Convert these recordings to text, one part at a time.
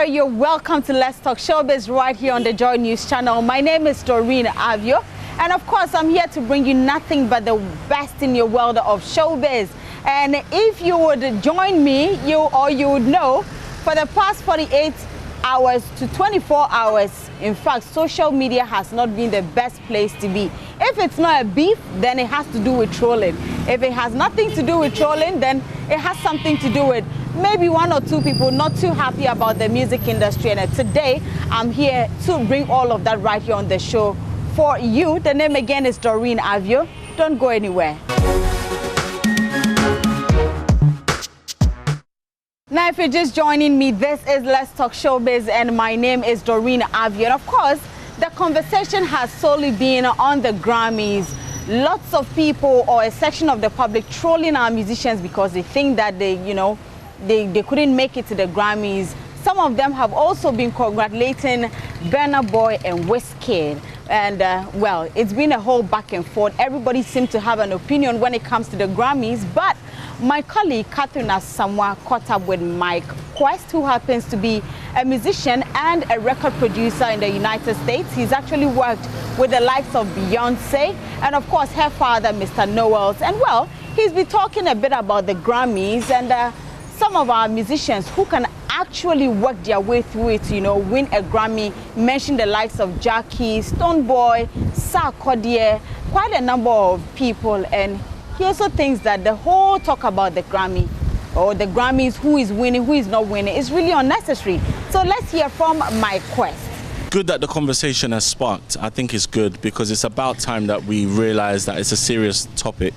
very you're welcome to Let's Talk Showbiz right here on the JoyNews channel. My name is Doreen Avio, and of course I'm here to bring you nothing but the best in your world of showbiz. And if you would join me, you would know, for the past 48 hours to 24 hours, in fact, social media has not been the best place to be. If it's not a beef, then it has to do with trolling. If it has nothing to do with trolling, then it has something to do with maybe one or two people not too happy about the music industry. And today, I'm here to bring all of that right here on the show for you. The name again is Doreen Avio. Don't go anywhere. Now, if you're just joining me, this is Let's Talk Showbiz, and my name is Doreen Avio. And of course, the conversation has solely been on the Grammys. Lots of people, or a section of the public, trolling our musicians because they think that they couldn't make it to the Grammys. Some of them have also been congratulating Burna Boy and Wizkid. And well, it's been a whole back and forth. Everybody seems to have an opinion when it comes to the Grammys, but my colleague Catherine Asamoah caught up with Mike Quest, who happens to be a musician and a record producer in the United States. He's actually worked with the likes of Beyonce and of course her father, Mr. Noels. And well, he's been talking a bit about the Grammys and some of our musicians who can actually work their way through it, win a Grammy. Mention the likes of Jackie, Stonebwoy, Sarkodie, quite a number of people. And he also thinks that the whole talk about the Grammy or the Grammys, who is winning, who is not winning, is really unnecessary. So let's hear from Mike Quest. Good that the conversation has sparked. I think it's good because it's about time that we realize that it's a serious topic.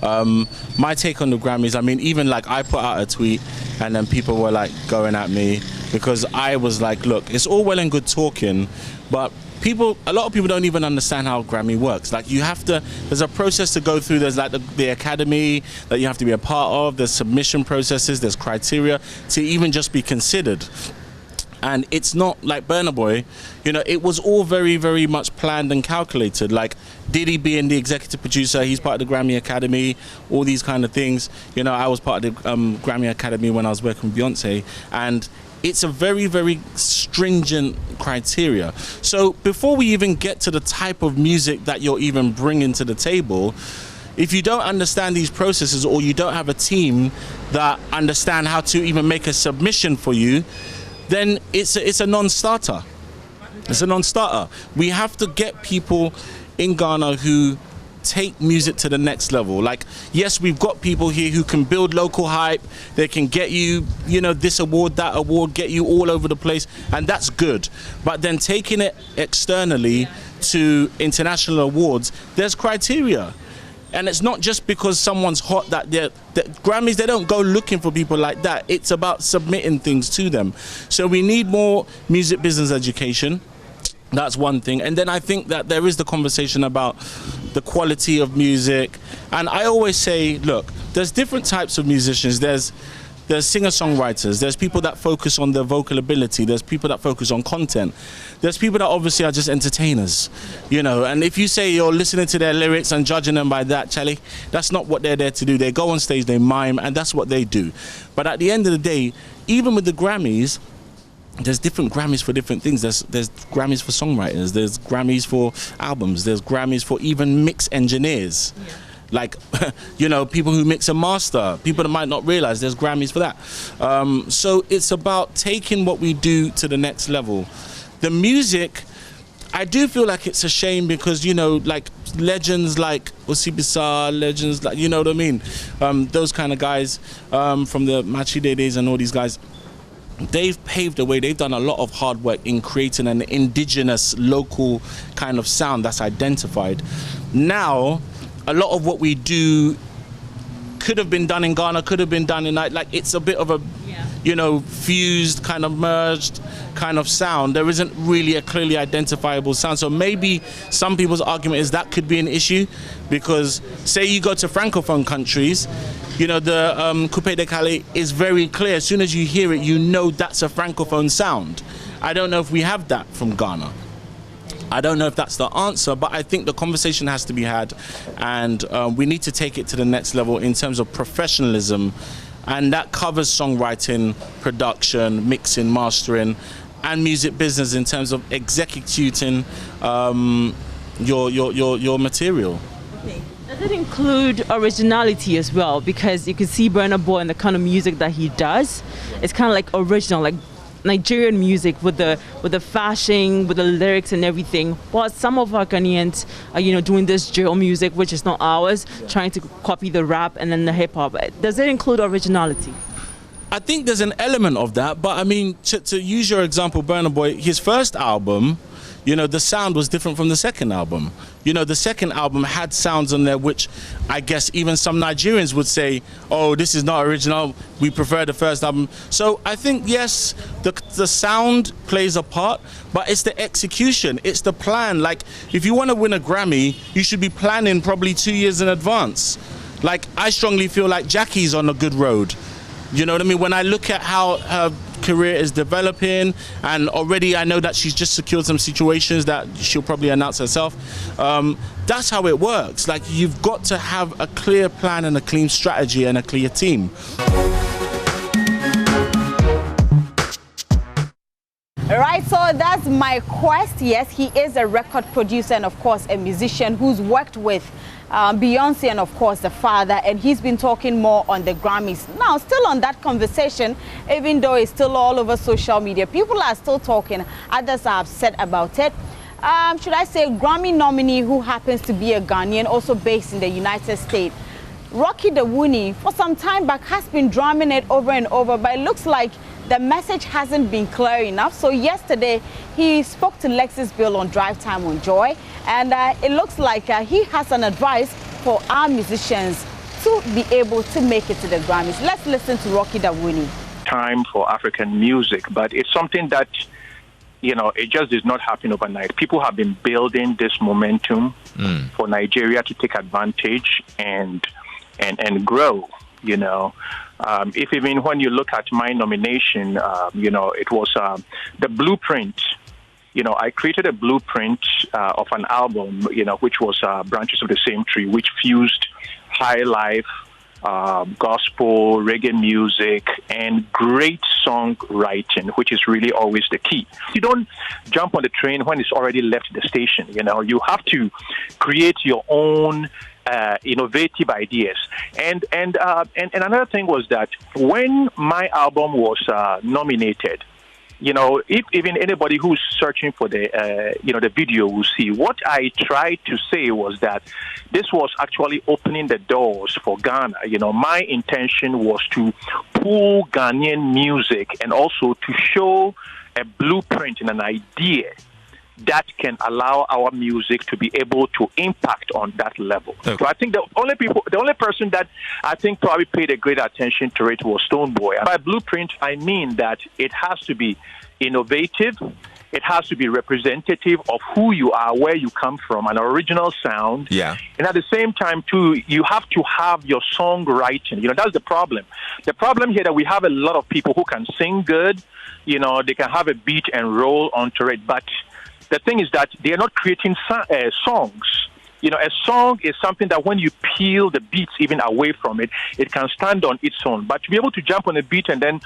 My take on the Grammys, I mean, even like I put out a tweet and then people were like going at me because I was like, look, it's all well and good talking, but a lot of people don't even understand how Grammy works. Like there's a process to go through. There's like the academy that you have to be a part of. There's submission processes, there's criteria to even just be considered. And it's not like Burna Boy, it was all very, very much planned and calculated. Like Diddy being the executive producer, he's part of the Grammy Academy, all these kind of things. I was part of the Grammy Academy when I was working with Beyonce, and it's a very, very stringent criteria. So before we even get to the type of music that you're even bringing to the table, if you don't understand these processes or you don't have a team that understand how to even make a submission for you, then it's a non-starter. It's a non-starter. We have to get people in Ghana who take music to the next level. Like, yes, we've got people here who can build local hype. They can get you, this award, that award, get you all over the place, and that's good. But then taking it externally to international awards, there's criteria. And it's not just because someone's hot that the Grammys, they don't go looking for people like that. It's about submitting things to them. So we need more music business education. That's one thing. And then I think that there is the conversation about the quality of music. And I always say, look, there's different types of musicians. There's singer-songwriters, there's people that focus on their vocal ability, there's people that focus on content, there's people that obviously are just entertainers, and if you say you're listening to their lyrics and judging them by that, Charlie, that's not what they're there to do. They go on stage, they mime, and that's what they do. But at the end of the day, even with the Grammys, there's different Grammys for different things. There's Grammys for songwriters, there's Grammys for albums, there's Grammys for even mix engineers. Yeah. Like, people who mix and master, people that might not realize there's Grammys for that. So it's about taking what we do to the next level. The music, I do feel like it's a shame because, like legends like Osibisa, legends like, what I mean? Those kind of guys from the Machide days and all these guys, they've paved the way. They've done a lot of hard work in creating an indigenous, local kind of sound that's identified. Now, a lot of what we do could have been done in Ghana, could have been done in like it's a bit of a, fused, kind of merged kind of sound. There isn't really a clearly identifiable sound. So maybe some people's argument is that could be an issue because say you go to Francophone countries, the Coupé de Calais is very clear. As soon as you hear it, that's a Francophone sound. I don't know if we have that from Ghana. I don't know if that's the answer, but I think the conversation has to be had, and we need to take it to the next level in terms of professionalism and that covers songwriting, production, mixing, mastering, and music business in terms of executing your material. Okay. Does it include originality as well? Because you can see Burna Boy and the kind of music that he does. It's kind of like original, like Nigerian music with the fashion, with the lyrics and everything. While some of our Ghanaians are, doing this drill music, which is not ours, trying to copy the rap and then the hip hop. Does it include originality? I think there's an element of that, but I mean, to use your example, Burna Boy, his first album, the sound was different from the second album. The second album had sounds on there which I guess even some Nigerians would say, oh, this is not original, we prefer the first album. So I think, yes, the sound plays a part, but it's the execution, it's the plan. Like, if you want to win a Grammy, you should be planning probably 2 years in advance. Like, I strongly feel like Jackie's on a good road. You know what I mean? When I look at how her career is developing, and already I know that she's just secured some situations that she'll probably announce herself. That's how it works. Like, you've got to have a clear plan and a clean strategy and a clear team. Right, so that's my quest. Yes, he is a record producer and of course a musician who's worked with Beyonce and of course the father, and he's been talking more on the Grammys. Now, still on that conversation, even though it's still all over social media, people are still talking, others are upset about it. Should I say Grammy nominee who happens to be a Ghanaian, also based in the United States, Rocky the Woony, for some time back has been drumming it over and over, but it looks like the message hasn't been clear enough. So yesterday, he spoke to Lexis Bill on Drive Time on Joy, and it looks like he has an advice for our musicians to be able to make it to the Grammys. Let's listen to Rocky the Woony. Time for African music, but it's something that, it just did not happen overnight. People have been building this momentum for Nigeria to take advantage and grow, if even when you look at my nomination, it was the blueprint. I created a blueprint of an album, which was Branches of the Same Tree, which fused high life, gospel, reggae music, and great songwriting, which is really always the key. You don't jump on the train when it's already left the station. You have to create your own innovative ideas. And another thing was that when my album was nominated, if even anybody who's searching for the video will see, what I tried to say was that this was actually opening the doors for Ghana. My intention was to pull Ghanaian music and also to show a blueprint and an idea that can allow our music to be able to impact on that level. Okay. So I think the only person that I think probably paid a great attention to it was Stonebwoy. By blueprint, I mean that it has to be innovative, it has to be representative of who you are, where you come from, an original sound. Yeah. And at the same time, too, you have to have your songwriting. That's the problem. The problem here that we have a lot of people who can sing good, they can have a beat and roll onto it, but the thing is that they are not creating songs. A song is something that when you peel the beats even away from it, it can stand on its own. But to be able to jump on a beat and then,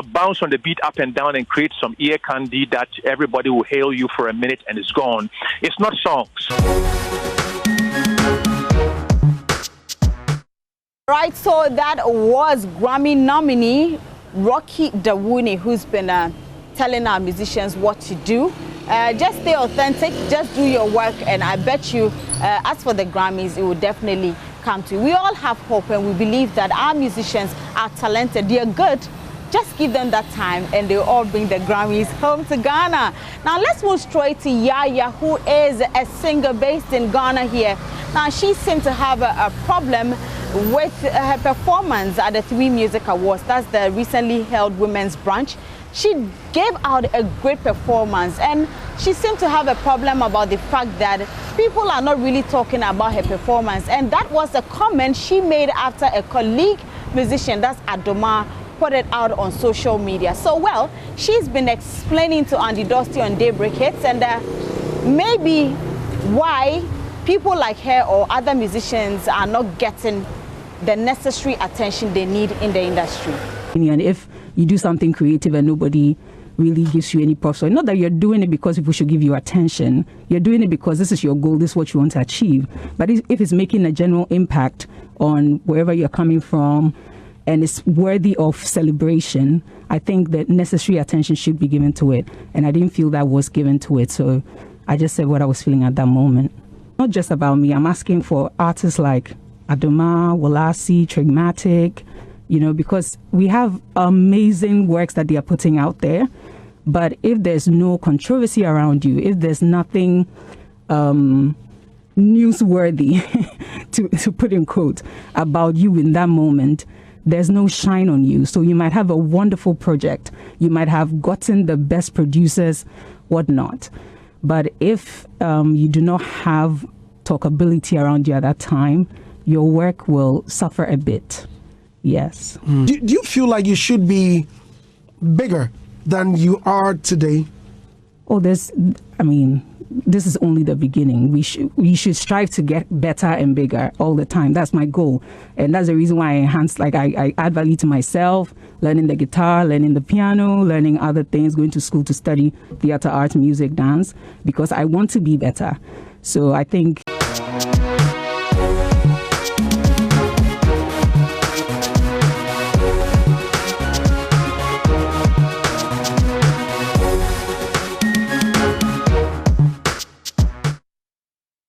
bounce on the beat up and down and create some ear candy that everybody will hail you for a minute and it's gone, it's not songs. Right, so that was Grammy nominee Rocky the Woony, who's been telling our musicians what to do. Just stay authentic, just do your work, and I bet you, as for the Grammys, it will definitely come to you. We all have hope, and we believe that our musicians are talented, they are good. Just give them that time, and they'll all bring the Grammys home to Ghana. Now, let's move straight to Yaya, who is a singer based in Ghana here. Now, she seemed to have a problem with her performance at the 3 Music Awards. That's the recently held women's brunch. She gave out a great performance, and she seemed to have a problem about the fact that people are not really talking about her performance. And that was a comment she made after a colleague musician, that's Adoma, put it out on social media. So, well, she's been explaining to Andy Dusty on Daybreak Hits, and maybe why people like her or other musicians are not getting the necessary attention they need in the industry. And if you do something creative and nobody really gives you any props, so not that you're doing it because people should give you attention, you're doing it because this is your goal, this is what you want to achieve. But if it's making a general impact on wherever you're coming from and it's worthy of celebration, I think that necessary attention should be given to it. And I didn't feel that was given to it, so I just said what I was feeling at that moment. Not just about me, I'm asking for artists like Adoma, Walasi, Trigmatic, because we have amazing works that they are putting out there. But if there's no controversy around you, if there's nothing newsworthy, to put in quote, about you in that moment, there's no shine on you. So you might have a wonderful project. You might have gotten the best producers, whatnot. But if you do not have talkability around you at that time, your work will suffer a bit. Yes. Do you feel like you should be bigger than you are today? Oh, this is only the beginning. We should strive to get better and bigger all the time. That's my goal. And that's the reason why I enhance, I add value to myself, learning the guitar, learning the piano, learning other things, going to school to study theater, art, music, dance, because I want to be better. So I think